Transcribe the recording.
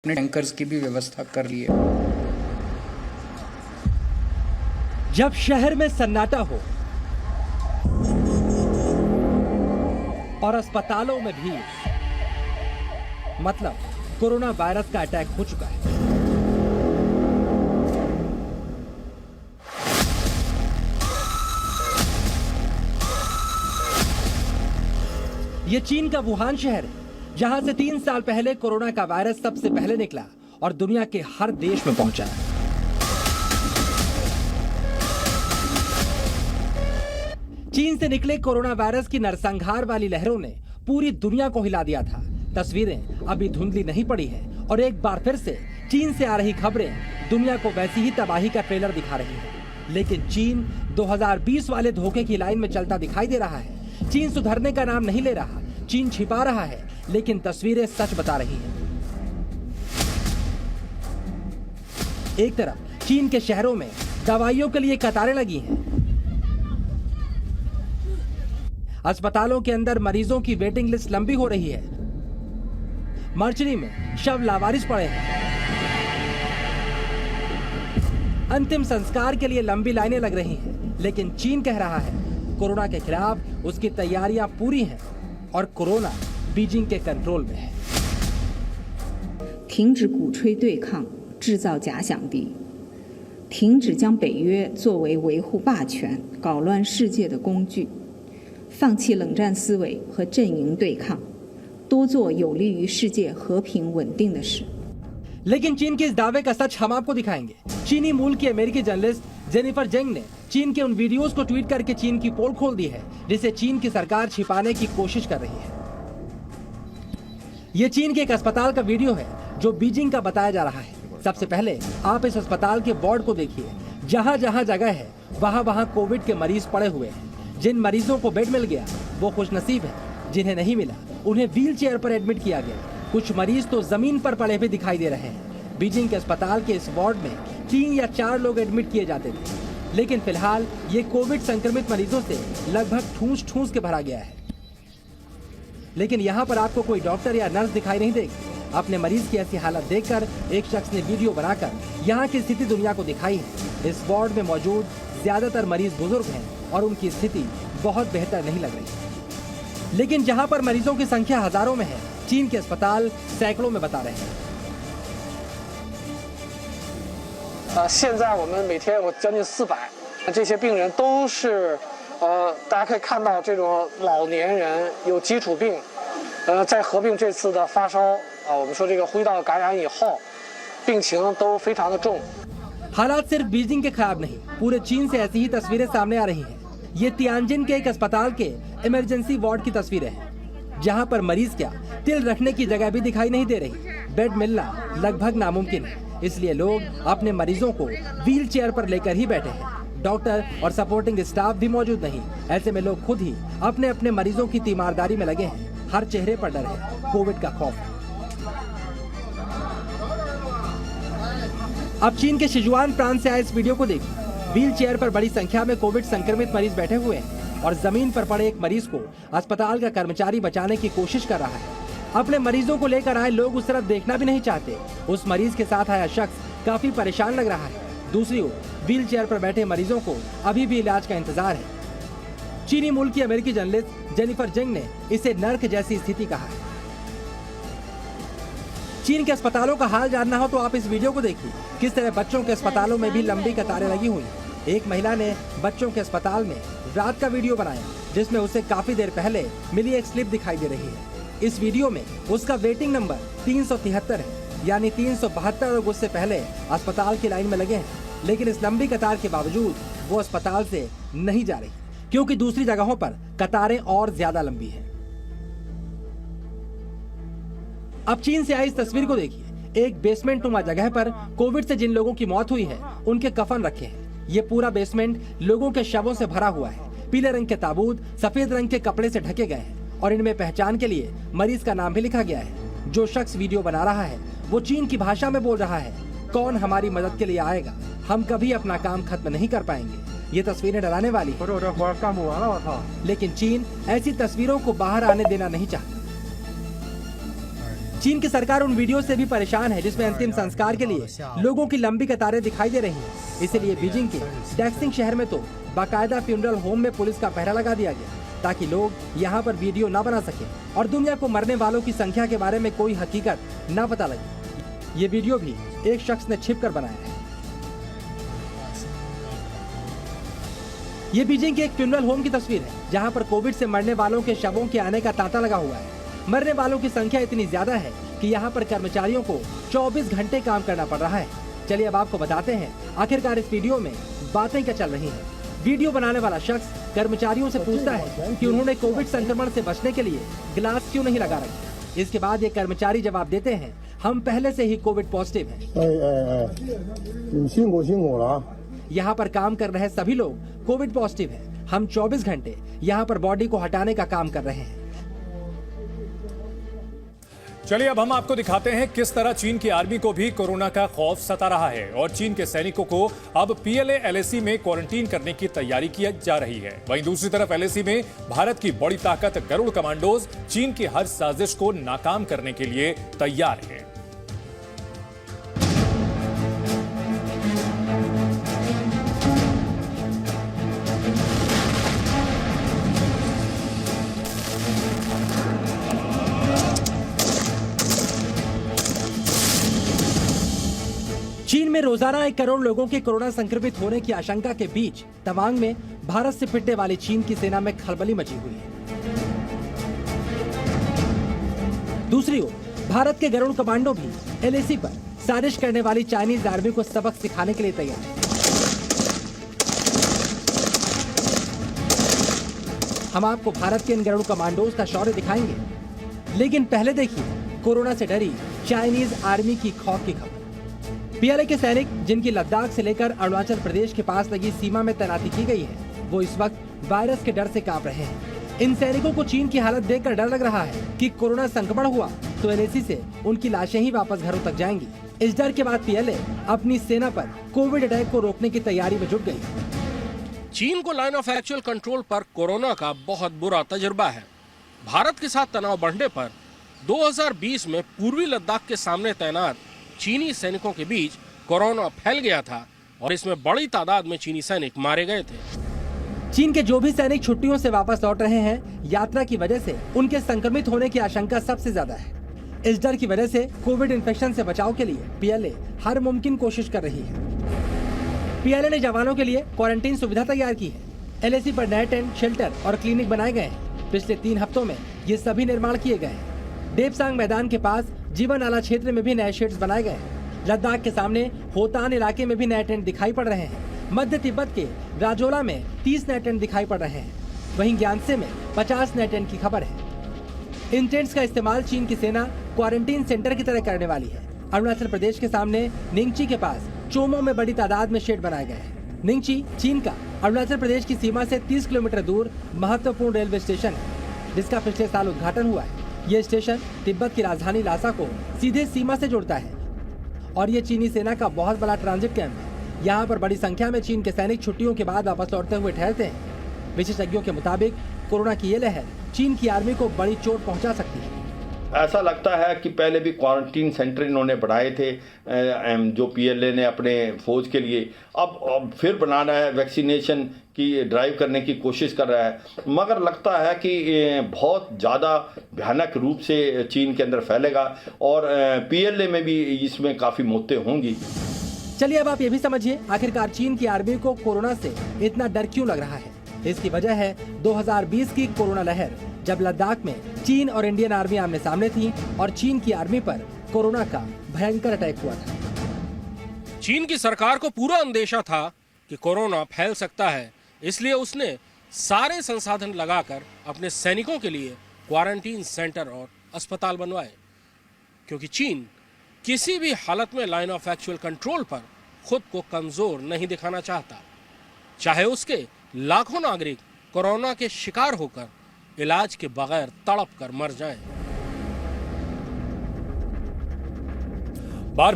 अपने टैंकर्स की भी व्यवस्था कर ली है। जब शहर में सन्नाटा हो और अस्पतालों में भी मतलब कोरोना वायरस का अटैक हो चुका है। यह चीन का वुहान शहर है, जहां से 3 साल पहले कोरोना का वायरस सबसे पहले निकला और दुनिया के हर देश में पहुंचा। चीन से निकले कोरोना वायरस की नरसंहार वाली लहरों ने पूरी दुनिया को हिला दिया था। तस्वीरें अभी धुंधली नहीं पड़ी हैं और एक बार फिर से चीन से आ रही खबरें दुनिया को वैसी ही तबाही का ट्रेलर दिखा रही हैं। लेकिन चीन 2020 वाले धोखे की लाइन में चलता दिखाई दे रहा है। चीन सुधरने का नाम नहीं ले रहा, चीन छिपा रहा है, लेकिन तस्वीरें सच बता रही हैं। एक तरफ चीन के शहरों में दवाइयों के लिए कतारें लगी हैं। अस्पतालों के अंदर मरीजों की वेटिंग लिस्ट लंबी हो रही है। मर्चरी में शव लावारिस पड़े हैं। अंतिम संस्कार के लिए लंबी लाइनें लग रही हैं। लेकिन चीन कह रहा है कोरोना के खिलाफ उसकी तैयारियां पूरी हैं और कोरोना बीजिंग के कंट्रोल में है। 停止鼓吹对抗，制造假想敌，停止将北约作为维护霸权、搞乱世界的工具，放弃冷战思维和阵营对抗，多做有利于世界和平稳定的事。 लेकिन चीन के इस दावे का सच हम आपको दिखाएंगे। चीनी मूल की अमेरिकी जर्नलिस्ट जेनिफर जेंग ने चीन के उन वीडियोस को ट्वीट करके चीन की पोल खोल दी है, जिसे चीन की सरकार छिपाने की कोशिश कर रही है। ये चीन के एक अस्पताल का वीडियो है जो बीजिंग का बताया जा रहा है। सबसे पहले आप इस अस्पताल के वार्ड को देखिए। जहां जहां जगह है वहां वहां कोविड के मरीज पड़े हुए हैं। जिन मरीजों को बेड मिल गया वो खुशनसीब है, जिन्हें नहीं मिला उन्हें व्हील चेयर पर एडमिट किया गया। कुछ मरीज तो जमीन पर पड़े हुए दिखाई दे रहे हैं। बीजिंग के अस्पताल के इस वार्ड में 3 या 4 लोग एडमिट किए जाते थे, लेकिन फिलहाल ये कोविड संक्रमित मरीजों से लगभग ठूंस के भरा गया है। लेकिन यहाँ पर आपको कोई डॉक्टर या नर्स दिखाई नहीं देगी। अपने मरीज की ऐसी हालत देखकर एक शख्स ने वीडियो बनाकर यहाँ की स्थिति दुनिया को दिखाई है। इस वार्ड में मौजूद ज्यादातर मरीज बुजुर्ग हैं और उनकी स्थिति बहुत बेहतर नहीं लग रही। लेकिन जहाँ पर मरीजों की संख्या हजारों में है, चीन के अस्पताल सैकड़ों में बता रहे हैं। 现在我们每天有将近400，这些病人都是大家可以看到这种老年人有基础病，再合并这次的发烧我们说这个呼吸道感染以后，病情都非常的重。 हालात सिर्फ बीजिंग के खराब नहीं, पूरे चीन से ऐसी ही तस्वीरें सामने आ रही हैं। ये तियानजिन के एक अस्पताल के इमरजेंसी वार्ड की तस्वीरें हैं, जहां पर मरीज क्या तिल रखने की जगह भी दिखाई नहीं दे रही। बेड मिलना लगभग नामुमकिन है, इसलिए लोग अपने मरीजों को व्हील चेयर पर लेकर ही बैठे हैं। डॉक्टर और सपोर्टिंग स्टाफ भी मौजूद नहीं। ऐसे में लोग खुद ही अपने अपने मरीजों की तीमारदारी में लगे हैं। हर चेहरे पर डर है, कोविड का खौफ है। अब चीन के सिचुआन प्रांत से आए इस वीडियो को देखिए। व्हील चेयर पर बड़ी संख्या में कोविड संक्रमित मरीज बैठे हुए हैं और जमीन पर पड़े एक मरीज को अस्पताल का कर्मचारी बचाने की कोशिश कर रहा है। अपने मरीजों को लेकर आए लोग उस तरफ देखना भी नहीं चाहते। उस मरीज के साथ आया शख्स काफी परेशान लग रहा है। दूसरी ओर व्हील चेयर पर बैठे मरीजों को अभी भी इलाज का इंतजार है। चीनी मूल की अमेरिकी जर्नलिस्ट जेनिफर जेंग ने इसे नर्क जैसी स्थिति कहा है। चीन के अस्पतालों का हाल जानना हो तो आप इस वीडियो को देखिए। किस तरह बच्चों के अस्पतालों में भी लंबी कतारें लगी हुई। एक महिला ने बच्चों के अस्पताल में रात का वीडियो बनाया, जिसमें उसे काफी देर पहले मिली एक स्लिप दिखाई दे रही है। इस वीडियो में उसका वेटिंग नंबर 373 है, यानी 372 लोग उससे पहले अस्पताल की लाइन में लगे हैं। लेकिन इस लंबी कतार के बावजूद वो अस्पताल से नहीं जा रही, क्योंकि दूसरी जगहों पर कतारें और ज्यादा लंबी हैं। अब चीन से आई इस तस्वीर को देखिए। एक बेसमेंट नुमा जगह पर कोविड से जिन लोगों की मौत हुई है उनके कफन रखे हैं। ये पूरा बेसमेंट लोगों के शवों से भरा हुआ है। पीले रंग के ताबूत सफेद रंग के कपड़े से ढके गए हैं और इनमें पहचान के लिए मरीज का नाम भी लिखा गया है। जो शख्स वीडियो बना रहा है वो चीन की भाषा में बोल रहा है, कौन हमारी मदद के लिए आएगा, हम कभी अपना काम खत्म नहीं कर पाएंगे। ये तस्वीरें डराने वाली हैं। लेकिन चीन ऐसी तस्वीरों को बाहर आने देना नहीं चाहता। चीन की सरकार उन वीडियो से भी परेशान है जिसमें अंतिम संस्कार के लिए लोगों की लंबी कतारें दिखाई दे रही हैं। इसलिए बीजिंग के डैक्सिंग शहर में तो बाकायदा फ्यूनरल होम में पुलिस का पहरा लगा दिया गया ताकि लोग यहाँ पर वीडियो न बना सके और दुनिया को मरने वालों की संख्या के बारे में कोई हकीकत न पता लगे। ये वीडियो भी एक शख्स ने छिपकर बनाया है। ये बीजिंग के एक फ्यूनरल होम की तस्वीर है जहाँ पर कोविड से मरने वालों के शवों के आने का तांता लगा हुआ है। मरने वालों की संख्या इतनी ज्यादा है कि यहाँ पर कर्मचारियों को 24 घंटे काम करना पड़ रहा है। चलिए अब आपको बताते हैं आखिरकार इस वीडियो में बातें क्या चल रही हैं। वीडियो बनाने वाला शख्स कर्मचारियों से पूछता है कि उन्होंने कोविड संक्रमण से बचने के लिए ग्लास क्यों नहीं लगा रखे। इसके बाद ये कर्मचारी जवाब देते हैं, हम पहले से ही कोविड पॉजिटिव हैं। यहाँ पर काम कर रहे सभी लोग कोविड पॉजिटिव हैं। हम 24 घंटे यहाँ पर बॉडी को हटाने का काम कर रहे हैं। चलिए अब हम आपको दिखाते हैं किस तरह चीन की आर्मी को भी कोरोना का खौफ सता रहा है और चीन के सैनिकों को अब पीएलए एलएसी में क्वारंटीन करने की तैयारी की जा रही है। वहीं दूसरी तरफ एलएसी में भारत की बड़ी ताकत गरुड़ कमांडोज चीन की हर साजिश को नाकाम करने के लिए तैयार है। चीन में रोजाना 1 करोड़ लोगों के कोरोना संक्रमित होने की आशंका के बीच तवांग में भारत से पिटने वाली चीन की सेना में खलबली मची हुई है। दूसरी ओर भारत के गरुड़ कमांडो भी एलएसी पर साजिश करने वाली चाइनीज आर्मी को सबक सिखाने के लिए तैयार है। हम आपको भारत के इन गरुड़ कमांडोज का शौर्य दिखाएंगे, लेकिन पहले देखिए कोरोना से डरी चाइनीज आर्मी की खौफ की खबर। पीएलए के सैनिक जिनकी लद्दाख से लेकर अरुणाचल प्रदेश के पास लगी सीमा में तैनाती की गई है, वो इस वक्त वायरस के डर से कांप रहे हैं। इन सैनिकों को चीन की हालत देखकर डर लग रहा है कि कोरोना संक्रमण हुआ तो एलएसी से उनकी लाशें ही वापस घरों तक जाएंगी। इस डर के बाद पीएलए अपनी सेना पर कोविड अटैक को रोकने की तैयारी में जुट गई। चीन को लाइन ऑफ एक्चुअल कंट्रोल पर कोरोना का बहुत बुरा तजुर्बा है। भारत के साथ तनाव बढ़ने पर 2020 में पूर्वी लद्दाख के सामने तैनात चीनी सैनिकों के बीच कोरोना फैल गया था और इसमें बड़ी तादाद में चीनी सैनिक मारे गए थे। चीन के जो भी सैनिक छुट्टियों से वापस लौट रहे हैं, यात्रा की वजह से उनके संक्रमित होने की आशंका सबसे ज्यादा है। इस डर की वजह से कोविड इन्फेक्शन से बचाव के लिए पीएलए हर मुमकिन कोशिश कर रही है। पीएलए ने जवानों के लिए क्वारंटीन सुविधा तैयार की है। एलएसी पर नए टेंट, शेल्टर और क्लिनिक बनाए गए हैं। पिछले 3 हफ्तों में ये सभी निर्माण किए गए हैं। देपसांग मैदान के पास जीवनाला क्षेत्र में भी नए शेड्स बनाए गए हैं। लद्दाख के सामने होतान इलाके में भी नए टेंट दिखाई पड़ रहे हैं। मध्य तिब्बत के राजौला में 30 नए टेंट दिखाई पड़ रहे हैं। वहीं ग्यानसे में 50 नए टेंट की खबर है। इन टेंट्स का इस्तेमाल चीन की सेना क्वारंटीन सेंटर की तरह करने वाली है। अरुणाचल प्रदेश के सामने निंगची के पास चोमो में बड़ी तादाद में शेड बनाए गए हैं। निंगची चीन का अरुणाचल प्रदेश की सीमा से 30 किलोमीटर दूर महत्वपूर्ण रेलवे स्टेशन है, जिसका पिछले साल उद्घाटन हुआ है। ये स्टेशन तिब्बत की राजधानी लासा को सीधे सीमा से जोड़ता है और ये चीनी सेना का बहुत बड़ा ट्रांजिट कैंप है। यहाँ पर बड़ी संख्या में चीन के सैनिक छुट्टियों के बाद वापस लौटते हुए ठहरते हैं। विशेषज्ञों के मुताबिक कोरोना की ये लहर चीन की आर्मी को बड़ी चोट पहुंचा सकती है। ऐसा लगता है कि पहले भी क्वारंटीन सेंटर इन्होंने बढ़ाए थे जो पीएलए ने अपने फौज के लिए, अब फिर बनाना है, वैक्सीनेशन की ड्राइव करने की कोशिश कर रहा है, मगर लगता है कि बहुत ज़्यादा भयानक रूप से चीन के अंदर फैलेगा और पीएलए में भी इसमें काफ़ी मौतें होंगी। चलिए अब आप ये भी समझिए आखिरकार चीन की आर्मी को कोरोना से इतना डर क्यों लग रहा है। इसकी वजह है 2020 की कोरोना लहर, जब लद्दाख में चीन और इंडियन आर्मी आमने सामने थी और चीन की आर्मी पर कोरोना का भयंकर अटैक हुआ था। चीन की सरकार को पूरा अंदेशा था कि कोरोना फैल सकता है, इसलिए उसने सारे संसाधन लगाकर अपने सैनिकों के लिए क्वारंटीन सेंटर और अस्पताल बनवाए, क्योंकि चीन किसी भी हालत में लाइन ऑफ एक्चुअल कंट्रोल पर खुद को कमजोर नहीं दिखाना चाहता, चाहे उसके लाखों नागरिक कोरोना के शिकार होकर इलाज के बगैर तड़प कर मर जाएं।